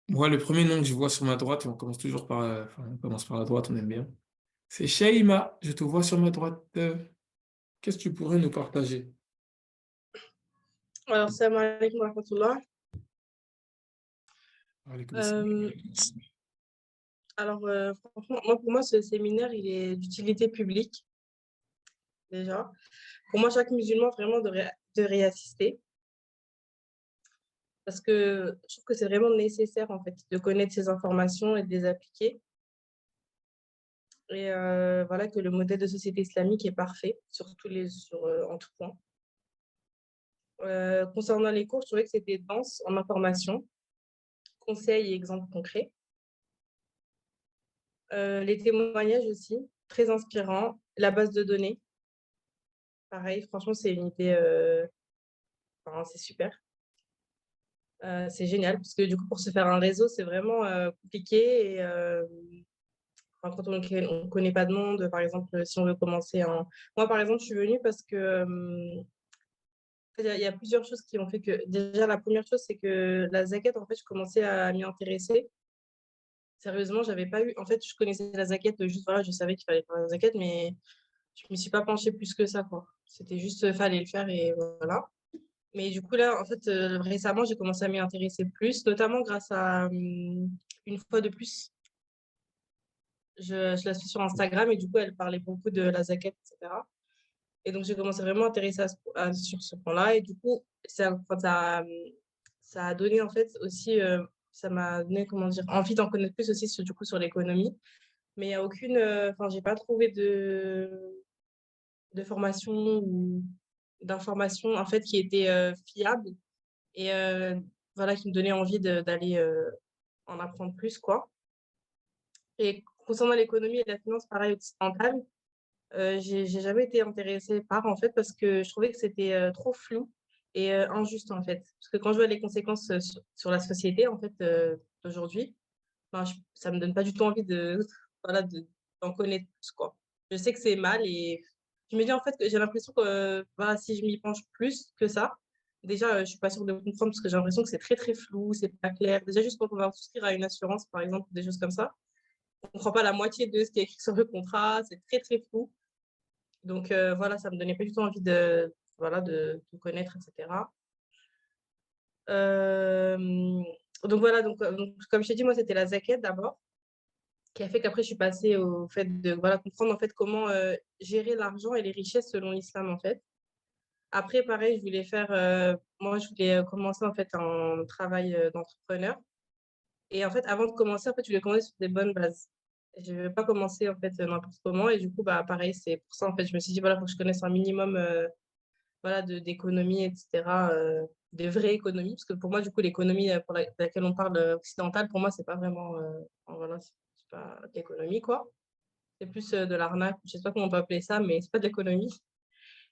Moi, le premier nom que je vois sur ma droite, et on commence toujours par, enfin, on commence par la droite, on aime bien. C'est Shaima. Je te vois sur ma droite. Qu'est-ce que tu pourrais nous partager? Alors, salam alaikum wa rahmatullah. Alaykoum salam. Euh, Franchement, pour moi, ce séminaire, il est d'utilité publique, déjà. Pour moi, chaque musulman, vraiment, devrait y assister. Parce que je trouve que c'est vraiment nécessaire, en fait, de connaître ces informations et de les appliquer. Et voilà, que le modèle de société islamique est parfait, en tout point. Concernant les cours, je trouvais que c'était dense en informations, conseils et exemples concrets. Les témoignages aussi, très inspirants. La base de données, pareil, franchement, c'est une idée, enfin, c'est super. C'est génial, parce que du coup, pour se faire un réseau, c'est vraiment compliqué. Et enfin, quand on ne connaît pas de monde, par exemple, si on veut commencer un... Moi, par exemple, je suis venue parce que il y a plusieurs choses qui ont fait que... Déjà, la première chose, c'est que la zakat, en fait, je commençais à m'y intéresser. Sérieusement, j'avais pas eu... En fait, je connaissais la zakat, juste, voilà, je savais qu'il fallait faire la zakat, mais je ne m'y suis pas penchée plus que ça, quoi. C'était juste, fallait le faire et voilà. Mais du coup, là, en fait, récemment, j'ai commencé à m'y intéresser plus, notamment grâce à une fois de plus. Je la suis sur Instagram et du coup, elle parlait beaucoup de la zakat, etc. Et donc, j'ai commencé vraiment à m'intéresser sur ce point-là. Et du coup, enfin, ça a donné, en fait, aussi, ça m'a donné, comment dire, envie d'en connaître plus aussi sur, du coup, sur l'économie. Mais il n'y a aucune, enfin, j'ai pas trouvé de formation ou d'information, en fait, qui était fiable et voilà, qui me donnait envie d'aller en apprendre plus, quoi. Et concernant l'économie et la finance, pareil, occidentale, j'ai jamais été intéressée par, en fait, parce que je trouvais que c'était trop flou et injuste, en fait. Parce que quand je vois les conséquences sur la société, en fait, d'aujourd'hui, ben, ça me donne pas du tout envie voilà, d'en connaître plus, quoi. Je sais que c'est mal et je me dis, en fait, que j'ai l'impression que voilà, si je m'y penche plus que ça, déjà, je suis pas sûre de comprendre parce que j'ai l'impression que c'est très, très flou, c'est pas clair. Déjà, juste quand on va souscrire à une assurance, par exemple, des choses comme ça, on comprend pas la moitié de ce qui est écrit sur le contrat, c'est très, très flou. Donc, voilà, ça me donnait pas du tout envie voilà, de tout connaître, etc. Euh, donc, voilà, donc, comme je t'ai dit, moi, c'était la zakat d'abord, qui a fait qu'après, je suis passée au fait de voilà, comprendre en fait comment gérer l'argent et les richesses selon l'islam, en fait. Après, pareil, moi, je voulais commencer en fait un travail d'entrepreneur. Et en fait, avant de commencer, en fait, je voulais commencer sur des bonnes bases. Je ne vais pas commencer en fait n'importe comment. Et du coup, bah, pareil, c'est pour ça, en fait, je me suis dit, voilà, il faut que je connaisse un minimum voilà, d'économie, etc., de vraie économie. Parce que pour moi, du coup, l'économie laquelle on parle occidentale, pour moi, c'est pas vraiment, enfin, voilà, c'est pas de l'économie, quoi. C'est plus de l'arnaque, je sais pas comment on peut appeler ça, mais c'est pas de l'économie.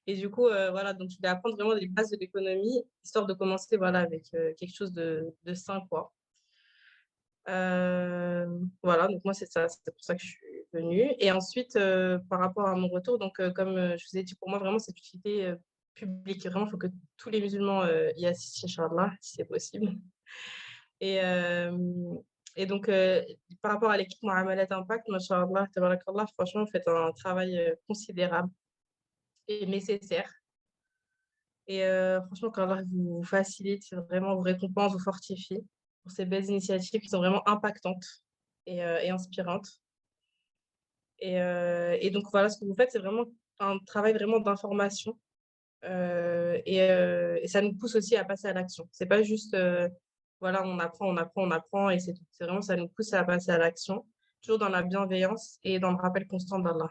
Et du coup, voilà, donc je voulais apprendre vraiment les bases de l'économie, histoire de commencer, voilà, avec quelque chose de sain, quoi. Voilà, donc moi, c'est ça, c'est pour ça que je suis venue. Et ensuite, par rapport à mon retour, donc comme je vous ai dit, pour moi, vraiment, c'est utilité publique. Vraiment, il faut que tous les musulmans y assistent, Inch'Allah, si c'est possible. Et, euh, et donc, par rapport à l'équipe Muamalat Impact, Masha'Allah, tabarakallah, franchement, vous faites un travail considérable et nécessaire. Et franchement, qu'Allah vous facilite, vraiment vous récompense, vous fortifie pour ces belles initiatives qui sont vraiment impactantes et inspirantes. Et donc, voilà, ce que vous faites, c'est vraiment un travail vraiment d'information. Et ça nous pousse aussi à passer à l'action. C'est pas juste, voilà, on apprend, on apprend, on apprend et c'est tout. C'est vraiment, ça nous pousse à passer à l'action, toujours dans la bienveillance et dans le rappel constant d'Allah.